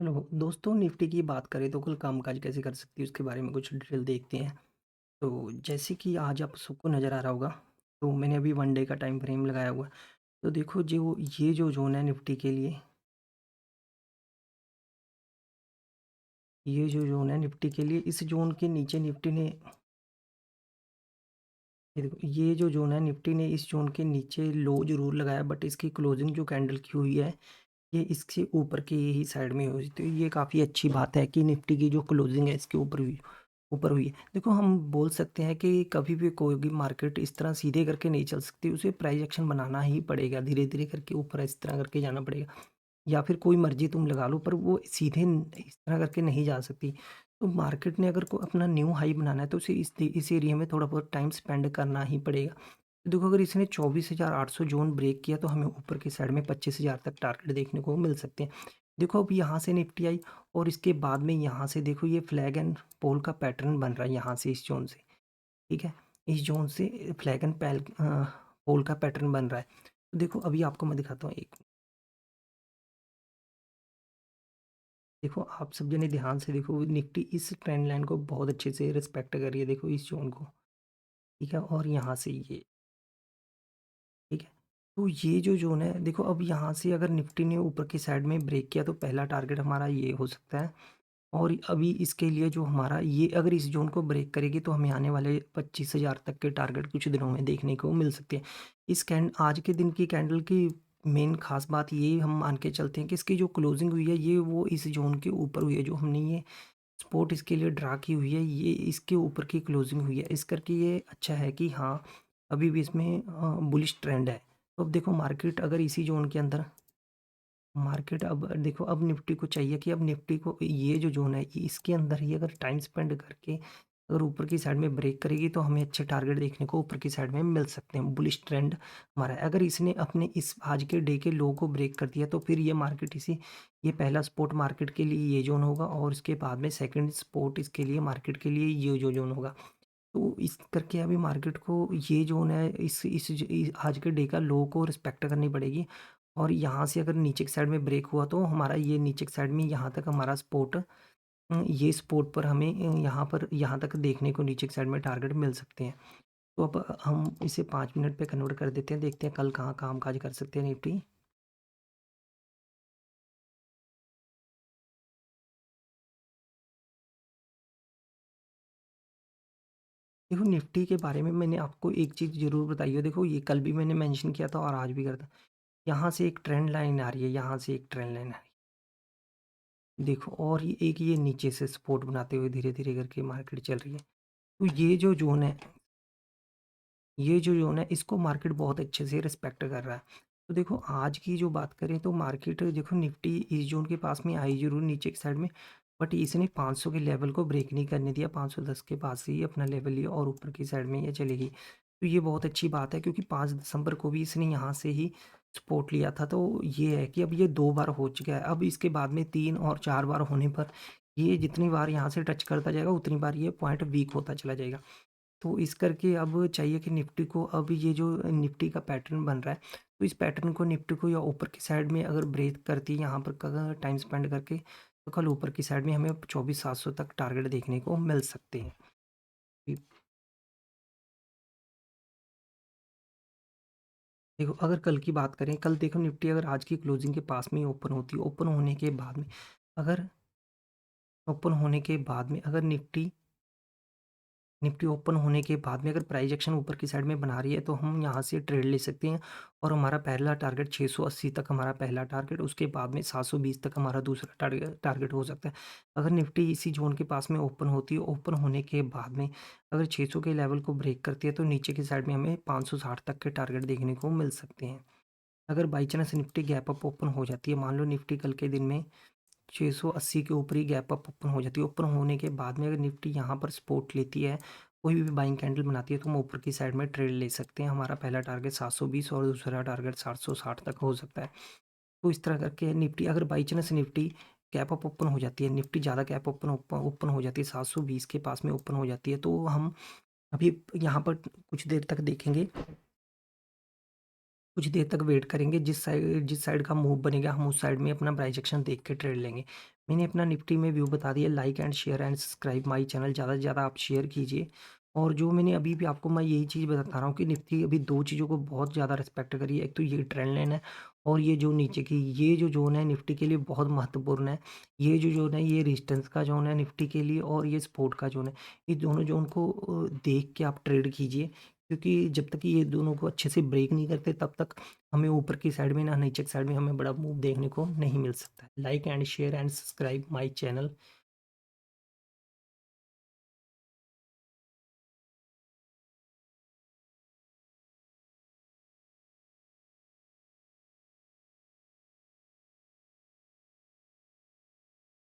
Hello दोस्तों, Nifty की बात करें तो कल कामकाज कैसे कर सकती है उसके बारे में कुछ डिटेल देखते हैं। तो जैसे कि आज आप सबको नज़र आ रहा होगा, तो मैंने अभी वन डे का टाइम फ्रेम लगाया हुआ है। तो देखो जो ये जो जोन है निफ्टी के लिए, ये जो जोन है निफ्टी के लिए, इस जोन के नीचे निफ्टी ने, ये देखो ये जो जोन है निफ्टी ने इस जोन के नीचे लो जरूर लगाया, बट इसकी क्लोजिंग जो कैंडल की हुई है ये इसके ऊपर की ही साइड में हुई। तो ये काफ़ी अच्छी बात है कि निफ्टी की जो क्लोजिंग है इसके ऊपर हुई है। देखो हम बोल सकते हैं कि कभी भी कोई भी मार्केट इस तरह सीधे करके नहीं चल सकती, उसे प्राइस एक्शन बनाना ही पड़ेगा, धीरे धीरे करके ऊपर इस तरह करके जाना पड़ेगा। या फिर कोई मर्जी तुम लगा लो, पर वो सीधे इस तरह करके नहीं जा सकती। तो मार्केट ने अगर को अपना न्यू हाई बनाना है तो उसे इस एरिया में थोड़ा बहुत टाइम स्पेंड करना ही पड़ेगा। तो देखो अगर इसने 24,800 जोन ब्रेक किया तो हमें ऊपर की साइड में 25,000 तक टारगेट देखने को मिल सकते हैं। देखो अब यहाँ से निफ्टी आई और इसके बाद में यहाँ से देखो ये फ्लैग एंड पोल का पैटर्न बन रहा है यहाँ से, इस जोन से। ठीक है, इस जोन से फ्लैग एंड पोल का पैटर्न बन रहा है। तो देखो अभी आपको मैं दिखाता हूँ एक, देखो आप सब जने ध्यान से देखो, निफ्टी इस ट्रेंड लाइन को बहुत अच्छे से रिस्पेक्ट कर रही है, देखो इस जोन को। ठीक है, और यहाँ से ये, ठीक है। तो ये जो जोन है देखो, अब यहाँ से अगर निफ्टी ने ऊपर की साइड में ब्रेक किया तो पहला टारगेट हमारा ये हो सकता है। और अभी इसके लिए जो हमारा ये अगर इस जोन को ब्रेक करेगी तो हमें आने वाले 25,000 तक के टारगेट कुछ दिनों में देखने को मिल सकते हैं। इस कैंड आज के दिन की कैंडल की मेन खास बात ये हम मान के चलते हैं कि इसकी जो क्लोजिंग हुई है ये वो इस जोन के ऊपर हुई है, जो हमने ये स्पॉट इसके लिए ड्रा की हुई है, ये इसके ऊपर की क्लोजिंग हुई है। इस करके ये अच्छा है कि हाँ, अभी भी इसमें बुलिश ट्रेंड है। तो अब देखो मार्केट अगर इसी ज़ोन के अंदर, मार्केट अब देखो, अब निफ्टी को चाहिए कि अब निफ्टी को ये जो ज़ोन है इसके अंदर ही अगर टाइम स्पेंड करके अगर ऊपर की साइड में ब्रेक करेगी तो हमें अच्छे टारगेट देखने को ऊपर की साइड में मिल सकते हैं। बुलिश ट्रेंड हमारा है। अगर इसने अपने इस आज के डे के लो को ब्रेक कर दिया तो फिर ये मार्केट इसी, ये पहला स्पॉट मार्केट के लिए ये जोन होगा और इसके बाद में सेकंड स्पॉट इसके लिए मार्केट के लिए ये जो जोन होगा। तो इस करके अभी मार्केट को ये जोन है आज के डे का लो को रिस्पेक्ट करनी पड़ेगी। और यहाँ से अगर नीचे की साइड में ब्रेक हुआ तो हमारा ये नीचे की साइड में यहाँ तक हमारा सपोर्ट, ये सपोर्ट पर हमें यहाँ तक देखने को नीचे की साइड में टारगेट मिल सकते हैं। तो अब हम इसे 5 मिनट पे कन्वर्ट कर देते हैं, देखते हैं कल कहाँ काम काज कर सकते हैं निफ्टी। देखो निफ्टी के बारे में मैंने आपको एक चीज़ ज़रूर बताई है, देखो ये कल भी मैंने मेंशन किया था और आज भी करता, यहाँ से एक ट्रेंड लाइन आ रही है, यहाँ से एक ट्रेंड लाइन आ रही है देखो, और ये एक ये नीचे से सपोर्ट बनाते हुए धीरे धीरे करके मार्केट चल रही है। तो ये जो ज़ोन है इसको मार्केट बहुत अच्छे से रिस्पेक्ट कर रहा है। तो देखो आज की जो बात करें तो मार्केट देखो निफ्टी इस ज़ोन के पास में आई ज़रूर नीचे की साइड में, बट इसने 500 के लेवल को ब्रेक नहीं करने दिया, 510 के पास से ही अपना लेवल लिया और ऊपर की साइड में ये चलेगी। तो ये बहुत अच्छी बात है क्योंकि 5 दिसंबर को भी इसने यहाँ से ही सपोर्ट लिया था। तो ये है कि अब ये 2 बार हो चुका है, अब इसके बाद में 3 और 4 बार होने पर ये जितनी बार यहाँ से टच करता जाएगा उतनी बार ये पॉइंट वीक होता चला जाएगा। तो इस करके अब चाहिए कि निफ्टी को, अब ये जो निफ्टी का पैटर्न बन रहा है तो इस पैटर्न को निफ्टी को या ऊपर की साइड में अगर ब्रेक करती है यहाँ पर अगर टाइम स्पेंड करके, तो कल ऊपर की साइड में हमें 24,700 तक टारगेट देखने को मिल सकते हैं। देखो अगर कल की बात करें, कल देखो निफ्टी अगर आज की क्लोजिंग के पास में ही ओपन होती है, ओपन होने के बाद में अगर ओपन होने के बाद में अगर निफ्टी निफ्टी ओपन होने के बाद में अगर प्राइस एक्शन ऊपर की साइड में बना रही है तो हम यहाँ से ट्रेड ले सकते हैं। और हमारा पहला टारगेट 680 तक हमारा पहला टारगेट, उसके बाद में 720 तक हमारा दूसरा टारगेट टारगेट हो सकता है। अगर निफ्टी इसी जोन के पास में ओपन होती है, ओपन होने के बाद में अगर 600 के लेवल को ब्रेक करती है तो नीचे की साइड में हमें 560 तक के टारगेट देखने को मिल सकते हैं। अगर by chance Nifty gap up open हो जाती है, मान लो निफ्टी कल के दिन में 680 के ऊपर ही गैप अप ओपन हो जाती है, ओपन होने के बाद में अगर निफ्टी यहाँ पर सपोर्ट लेती है, कोई भी बाइंग कैंडल बनाती है तो हम ऊपर की साइड में ट्रेड ले सकते हैं। हमारा पहला टारगेट 720 और दूसरा टारगेट 760 तक हो सकता है। तो इस तरह करके निफ्टी अगर by chance Nifty gap up open हो जाती है, निफ्टी ज़्यादा गैप ओपन हो जाती है, 720 के पास में ओपन हो जाती है, तो हम अभी यहाँ पर कुछ देर तक देखेंगे कुछ देर तक वेट करेंगे, जिस साइड का मूव बनेगा हम उस साइड में अपना प्राइस एक्शन देख के ट्रेड लेंगे। मैंने अपना निफ्टी में व्यू बता दिया। Like and share and subscribe my channel, ज़्यादा से ज़्यादा आप शेयर कीजिए। और जो मैंने अभी भी आपको मैं यही चीज़ बता रहा हूँ कि निफ्टी अभी 2 चीज़ों को बहुत ज़्यादा रिस्पेक्ट करिए। एक तो ये ट्रेंड लाइन है और ये जो नीचे की ये जो ज़ोन है निफ्टी के लिए बहुत महत्वपूर्ण है। ये जो ज़ोन है ये रेजिस्टेंस का ज़ोन है निफ्टी के लिए और ये सपोर्ट का ज़ोन है। ये दोनों ज़ोन को देख के आप ट्रेड कीजिए, क्योंकि जब तक ये दोनों को अच्छे से ब्रेक नहीं करते तब तक हमें ऊपर की साइड में ना नीचे की साइड में हमें बड़ा मूव देखने को नहीं मिल सकता है। Like and share and subscribe my channel.